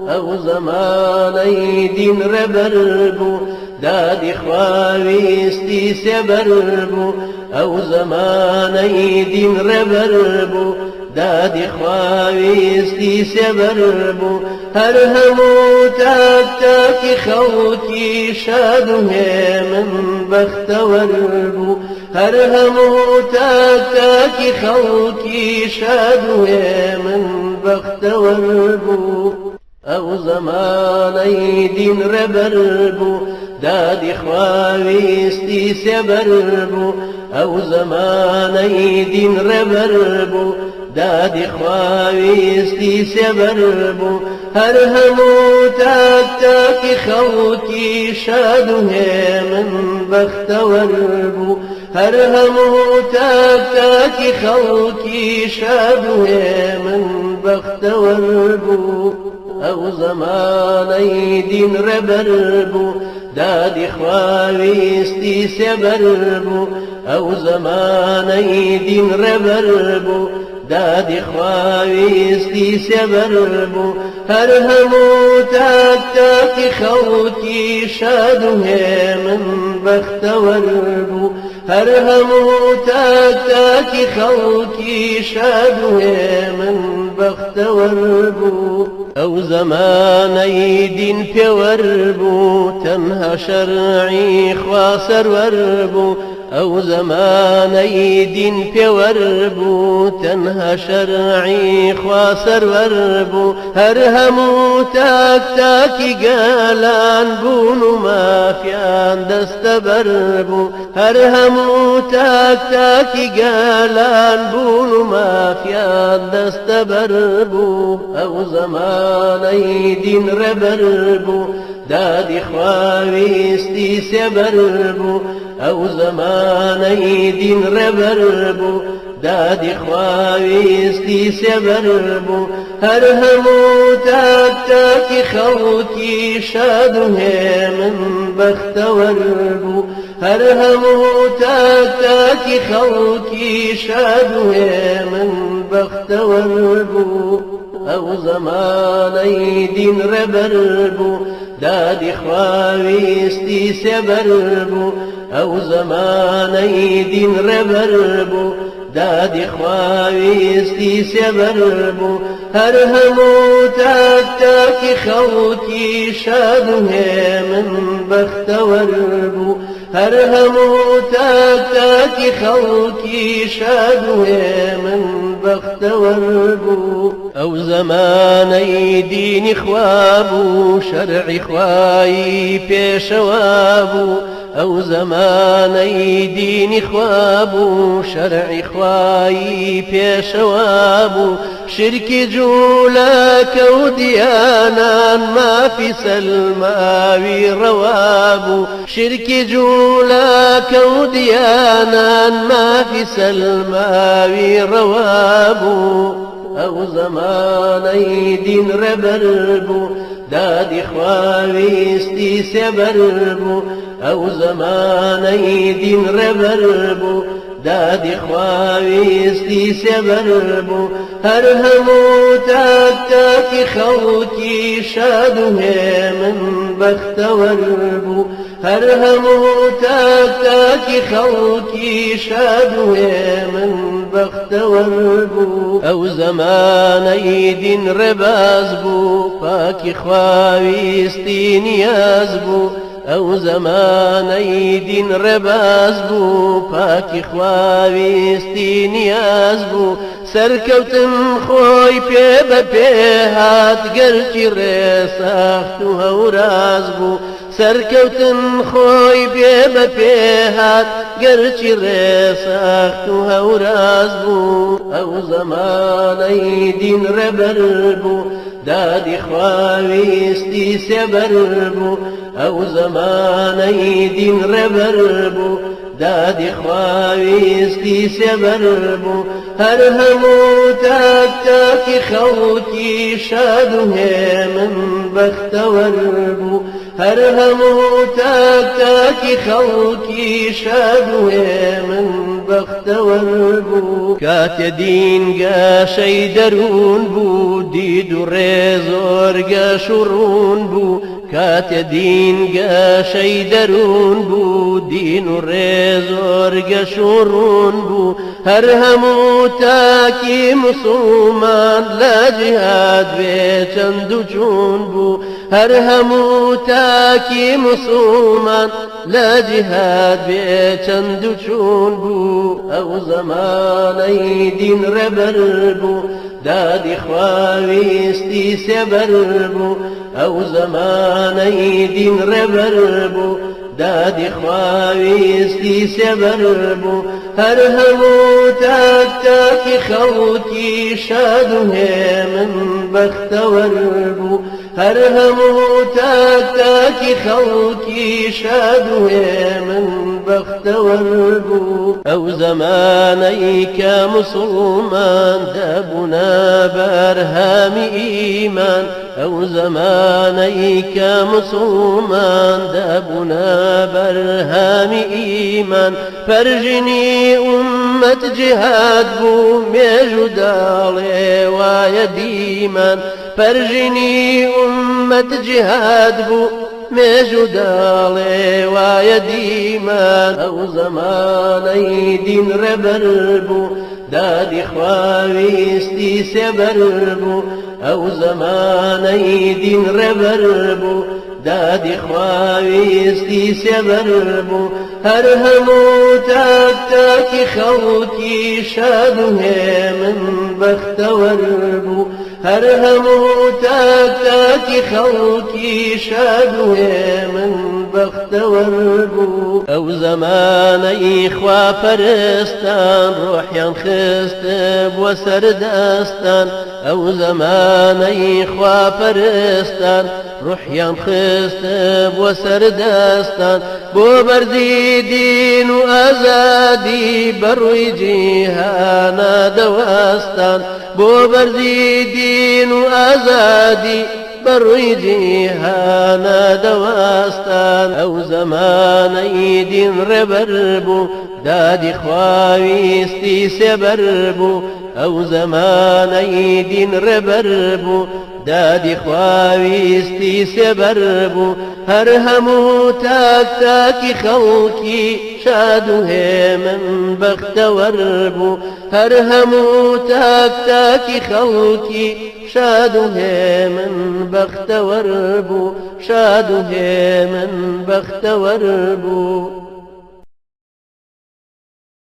ئەو زەمانەی دین ڕێبەر بوو دادی خواویستی سێبەر بوو ئەو زەمانەی دین ڕێبەر بوو دادی خواویستی سێبەر بوو هەر هەموو تاک تاکی خەڵکی شاد و هێمن بەختەوەر بوو هەر هەموو تاک تاکی خەڵکی شاد و هێمن بەختەوەر بوو ئەو زەمانەی دین ڕێبەر بوو دادی خواویستی سێبەر بوو ئەو زەمانەی دین ڕێبەر بوو دادی خواویستی سێبەر بوو هەر هەموو تاک تاکی خەڵکی شاد و هێمن بەختەوەر بوو هەر هەموو تاک تاکی خەڵکی شاد و هێمن بەختەوەر بوو ئەو زەمانەی دین ڕێبەر بوو دادی خواویستی سێبەر بوو ئەو زەمانەی دین ڕێبەر بوو دادی خواویستی سێبەر بوو هەر هەموو تاک تاکی خەڵکی شاد و هێمن بەختەوەر بوو هەر هەموو تاک تاکی خەڵکی شاد و هێمن بەختەوەر بوو ئەو زەمانەی دین پێوەر بوو تەنها شەرعی خوا سەروەر بوو ئەو زەمانەی دین پێوەر بوو تەنها شەرعی خوا سەروەر بوو هەر هەموو تاک تاکی گەلان بوون و مافیان دەستەبەر بوو هەر هەموو تاک تاکی گەلان بوون و مافیان دەستەبەر بوو ئەو زەمانەی دین ڕێبەر بوو دادی خواویستی سێبەر بوو ئەو زەمانەی دین ڕێبەر بوو دادی خواویستی سێبەر بوو هەر هەموو تاک تاکی خەڵکی شاد و هێمن بەختەوەر بوو هەر هەموو تاک تاکی خەڵکی شاد و هێمن بەختەوەر بوو ئەو زەمانەی دین ڕێبەر بوو دادی خواویستی سێبەر بوو ئەو زەمانەی دین ڕێبەر بوو دادی خواویستی سێبەر بوو هەر هەموو تاک تاکی خەڵکی شاد و هێمن بەختەوەر بوو هەر هەموو تاک تاکی خەڵکی شاد و هێمن بەختەوەر بوو ئەو زەمانەی دینی خوا بوو شەرعی خوایی پێشەوا بوو ئەو زەمانەی دینی خوا بوو شەرعی خوایی پێشەوا بوو شرکی جوولەکە و دیانان مافی سەلماوی ڕەوا بوو شرکی جوولەکە و دیانان مافی سەلماوی ڕەوا بوو ئەو زەمانەی دین ڕێبەر بوو دادی خواویستی سێبەر بوو ئەو زەمانەی دین ڕێبەر بوو دادی خواویستی سێبەر بوو هەر هەموو تاک تاکی خەڵکی شاد و هێمن بەختەوەر بوو هەر هەموو تاک تاکی خەڵکی شاد و هێمن بەختەوەر بوو ئەو زەمانەی دین ڕێباز بوو پاکی خواویستی نیاز بوو ئەو زەمانەی دین ڕێباز بوو پاکی خواویستی نیاز بوو سەرکەوتن خۆی پێ بە پێ هات گەرچی ڕێساخت و هەوراز بوو سەرکەوتن خۆی پێ بە پێ هات گەرچی ڕێساخت و هەوراز بوو ئەو زەمانەی دین ڕێبەر بوو دادی خواویستی سێبەر بوو ئەو زەمانەی دین ڕێبەر بوو دادی خواویستی سێبەر بوو هەر هەموو تاک تاکی خەڵکی شاد و هێمن بەختەوەر بوو هەر هەموو تاک تاکی تاکی خەڵکی شاد و هێمن بەختەوەر بوو کاتێ دین گەشەی دەروون بوو دید و ڕێزۆر گەش و ڕوون بوو کاتێ دین گەشەی دەروون بوو دین و ڕێزۆر گەش و ڕوون بوو هەر هەموو تاکی موسڵمان لە جیهاد بێ چەند و چوون بوو هەر هەموو تاکی موسڵمان لە جیهاد بێ چەند و چوون بوو ئەو زەمانەی دین ڕێبەر بوو دادی خواویستی سێبەر بوو ئەو زەمانەی دین ڕێبەر بوو دادی خواویستی سێبەر بوو هەر هەموو تاک تاکی خەڵکی شاد و هێمن بەختەوەر بوو هەر هەموو تاک تاکی خەڵکی شاد و هێمن بەختەوەر بوو ئەو زەمانەی کە موسڵمان دەبوونە بەرهەمی ئیمان ئەو زەمانەی کە موسڵمان دەبوونە بەرهەمی ئیمان پەرژینی ئومەت جیهاد بوو مێژ و داڵێ وایە دیمان پەرژینی ئومەت جیهاد بوو مێژ و داڵێ وایە دیمان ئەو زەمانەی دین ڕێبەر بوو دادی خواویستی سێبەر بوو ئەو زەمانەی دین ڕێبەر بوو دادی خواویستی سێبەر بوو هەر هەموو تاک تاکی خەڵکی شاد و هێمن بەختەوەر بوو هەر هەموو تاک تاکی خەڵکی شاد و هێمن بەختەوەر بوو ئەو زەمانەی خواپەرستان ڕۆحیان خستە بووە سەردەستان ئەو زەمانەی خواپەرستان ڕوحیان خستە بووە سەردەستان بۆ بەردی دین و ئازادی بەڕووی جیهانە دەوەستان بۆ بەردی دین و ئازادی بەڕووی جیهانە دەوەستان ئەو زەمانەی دین ڕێبەر بوو دادی خواویستی سێبەر بوو ئەو زەمانەی دین ڕێبەر بوو دادی خواویستی سێبەر بوو هەر هەموو تاک تاکی خەڵکی شاد و هێمن بەختەوەر بوو هەر هەموو تاک تاکی خەڵکی شاد و هێمن بەختەوەر بوو شاد و هێمن بەختەوەر بوو